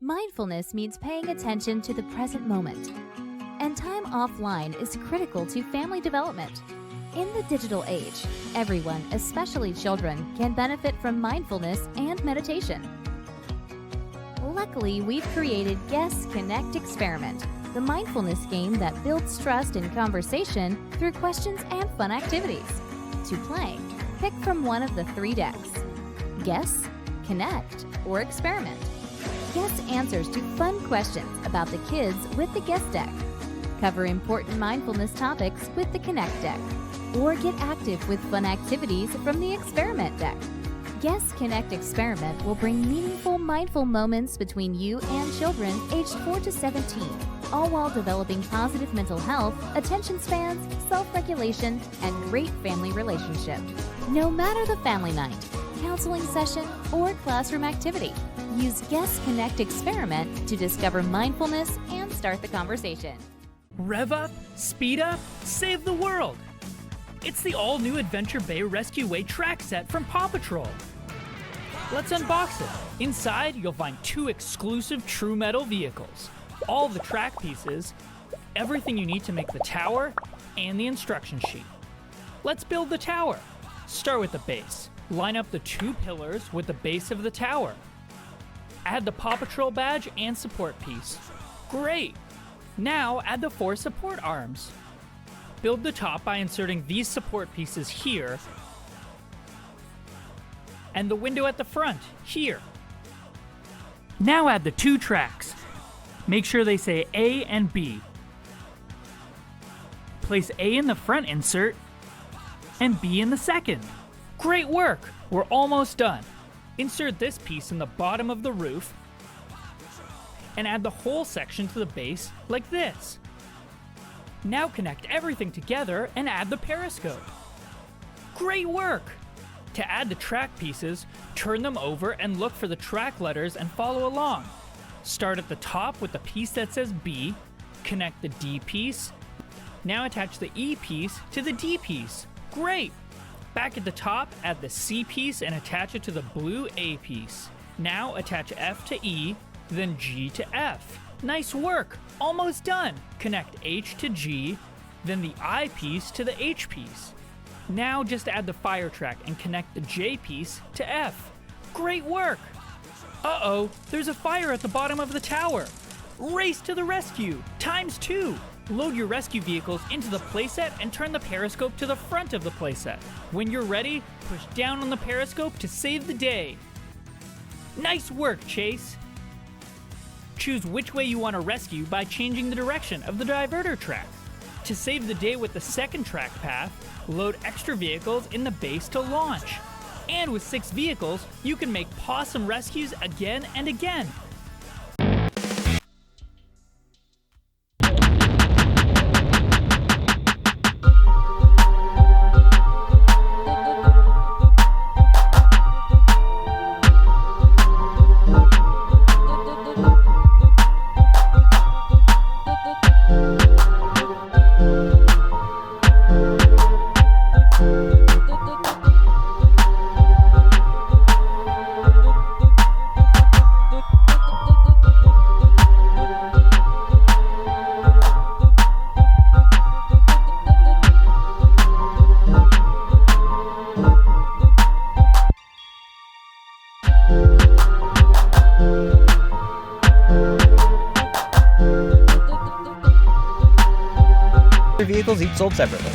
Mindfulness means paying attention to the present moment, and time offline is critical to family development. In the digital age, everyone, especially children, can benefit from mindfulness and meditation. Luckily, we've created Guess Connect Experiment, the mindfulness game that builds trust in conversation through questions and fun activities. To play, pick from one of the 3 decks: Guess, Connect, or Experiment. Guess answers to fun questions about the kids with the Guess deck. Cover important mindfulness topics with the Connect deck. Or get active with fun activities from the Experiment deck. Guess Connect Experiment will bring meaningful mindful moments between you and children aged 4 to 17, all while developing positive mental health, attention spans, self-regulation, and great family relationships. No matter the family night, counseling session, or classroom activity, use Guess Connect Experiment to discover mindfulness and start the conversation. Rev up, speed up, save the world! It's the all-new Adventure Bay Rescue Way track set from Paw Patrol. Let's unbox it. Inside, you'll find 2 exclusive True Metal vehicles, all the track pieces, everything you need to make the tower, and the instruction sheet. Let's build the tower. Start with the base. Line up the 2 pillars with the base of the tower. Add the Paw Patrol badge and support piece. Great! Now add the 4 support arms. Build the top by inserting these support pieces here, and the window at the front, here. Now add the 2 tracks. Make sure they say A and B. Place A in the front insert, and B in the second. Great work! We're almost done. Insert this piece in the bottom of the roof, and add the whole section to the base like this. Now connect everything together and add the periscope. Great work! To add the track pieces, turn them over and look for the track letters and follow along. Start at the top with the piece that says B, connect the D piece. Now attach the E piece to the D piece. Great! Back at the top, add the C piece and attach it to the blue A piece. Now attach F to E, then G to F. Nice work! Almost done! Connect H to G, then the I piece to the H piece. Now just add the fire track and connect the J piece to F. Great work! Uh-oh, there's a fire at the bottom of the tower. Race to the rescue, ×2. Load your rescue vehicles into the playset and turn the periscope to the front of the playset. When you're ready, push down on the periscope to save the day. Nice work, Chase! Choose which way you want to rescue by changing the direction of the diverter track. To save the day with the second track path, load extra vehicles in the base to launch. And with 6 vehicles, you can make possum rescues again and again. Vehicles each sold separately.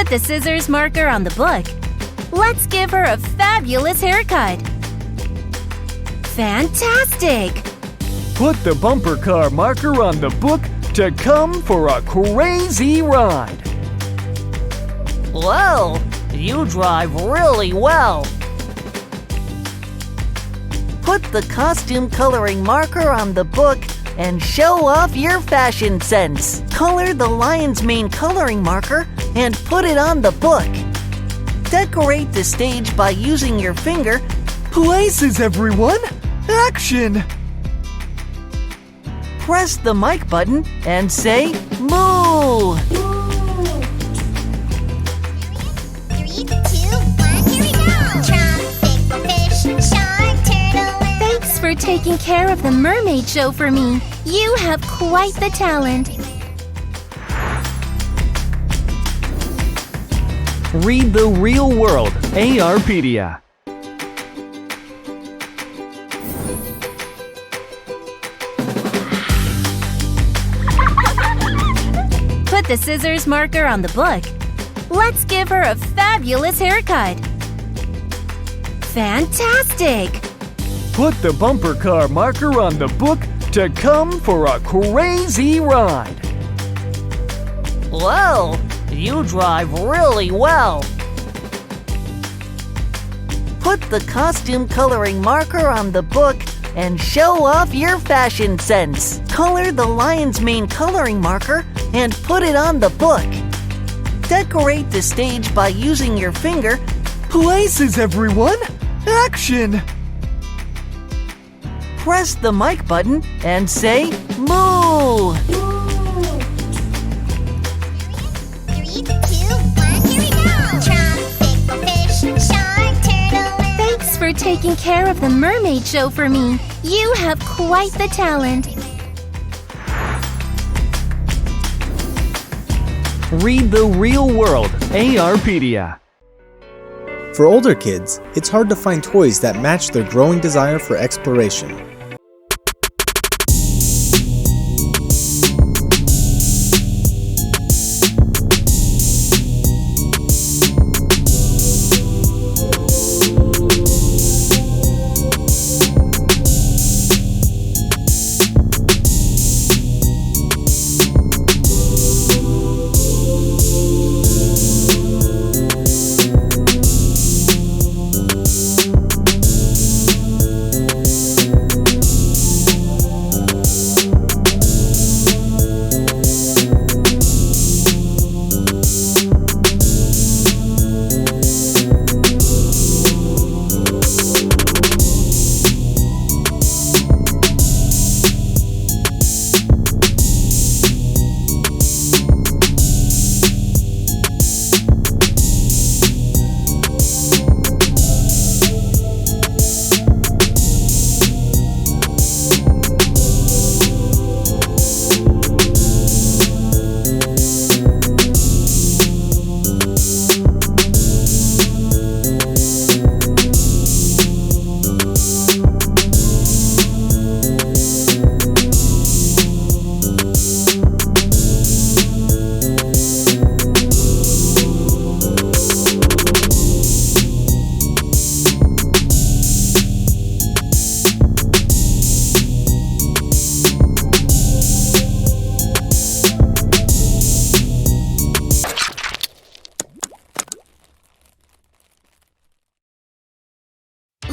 Put the scissors marker on the book. Let's give her a fabulous haircut. Fantastic! Put the bumper car marker on the book to come for a crazy ride. Whoa, you drive really well. Put the costume coloring marker on the book and show off your fashion sense. Color the lion's mane coloring marker and put it on the book. Decorate the stage by using your finger. Places, everyone! Action! Press the mic button and say moo! 3, 2, 1, here we go! Tropic fish, shark, turtle, and... Thanks for taking care of the mermaid show for me. You have quite the talent. Read the Real World ARpedia. Put the scissors marker on the book. Let's give her a fabulous haircut. Fantastic! Put the bumper car marker on the book to come for a crazy ride. Whoa, you drive really well. Put the costume coloring marker on the book and show off your fashion sense. Color the lion's mane coloring marker and put it on the book. Decorate the stage by using your finger. Places, everyone! Action! Press the mic button and say moo! 3, 2, 1, here we go! Tropic fish, shark, turtle, and... Thanks for taking care of the mermaid show for me. You have quite the talent. Read the Real World ARpedia. For older kids, it's hard to find toys that match their growing desire for exploration.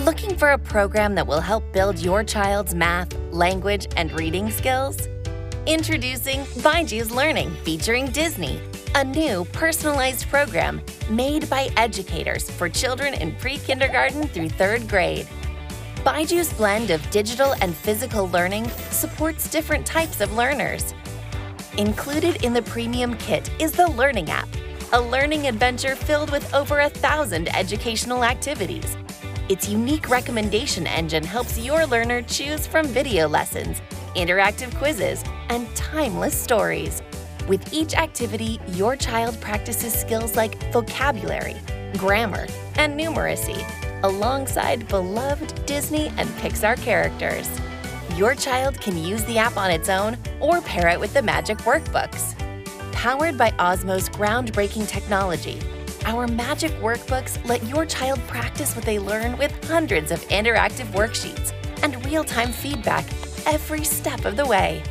Looking for a program that will help build your child's math, language, and reading skills? Introducing Baiju's Learning featuring Disney, a new personalized program made by educators for children in pre-kindergarten through 3rd grade. Baiju's blend of digital and physical learning supports different types of learners. Included in the premium kit is the Learning app, a learning adventure filled with over 1,000 educational activities. Its unique recommendation engine helps your learner choose from video lessons, interactive quizzes, and timeless stories. With each activity, your child practices skills like vocabulary, grammar, and numeracy, alongside beloved Disney and Pixar characters. Your child can use the app on its own or pair it with the Magic Workbooks. Powered by Osmo's groundbreaking technology, our magic workbooks let your child practice what they learn with hundreds of interactive worksheets and real-time feedback every step of the way.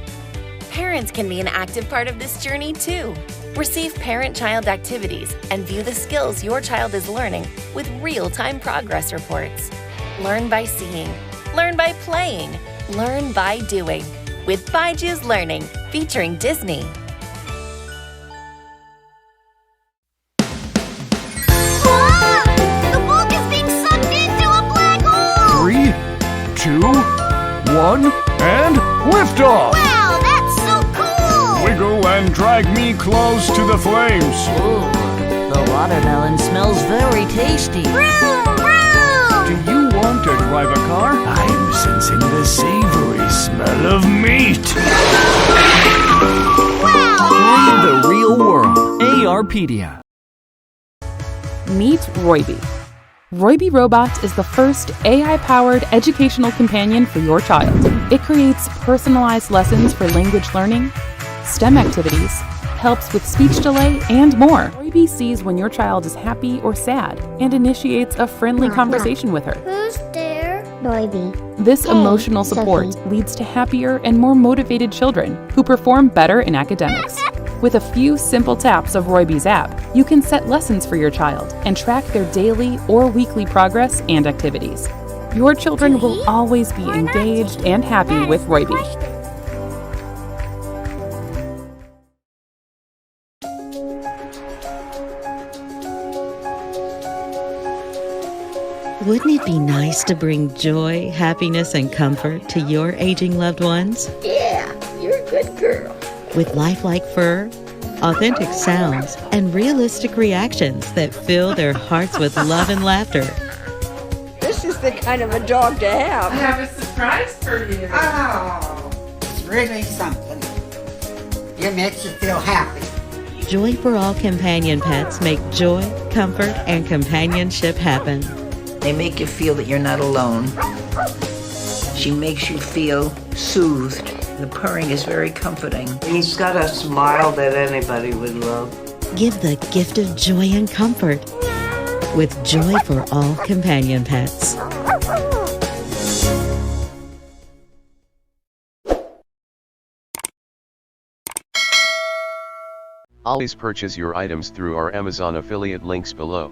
Parents can be an active part of this journey too. Receive parent-child activities and view the skills your child is learning with real-time progress reports. Learn by seeing, learn by playing, learn by doing with Baiju's Learning, featuring Disney. The book is being sucked into a black hole! 3, 2, 1, and liftoff! Wow, that's so cool! Wiggle and drag me close to the flames. Ooh, the watermelon smells very tasty. Vroom, vroom! Do you want to drive a car? I'm sensing the savory smell of meat. Wow! Read the real world. ARpedia. Meet Royby. Royby Robot is the first AI-powered educational companion for your child. It creates personalized lessons for language learning, STEM activities, helps with speech delay, and more. Royby sees when your child is happy or sad and initiates a friendly conversation with her. Who's there? Royby. This emotional support leads to happier and more motivated children who perform better in academics. With a few simple taps of Royby's app, you can set lessons for your child and track their daily or weekly progress and activities. Your children will always be engaged and happy with Royby. Wouldn't it be nice to bring joy, happiness, and comfort to your aging loved ones? Yeah, you're a good girl. With lifelike fur, authentic sounds, and realistic reactions that fill their hearts with love and laughter. This is the kind of a dog to have. I have a surprise for you. Oh, it's really something. It makes you feel happy. Joy for all companion pets make joy, comfort, and companionship happen. They make you feel that you're not alone. She makes you feel soothed. The purring is very comforting. He's got a smile that anybody would love. Give the gift of joy and comfort with Joy for all companion pets. Always purchase your items through our Amazon affiliate links below.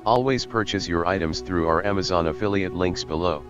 Always purchase your items through our Amazon affiliate links below.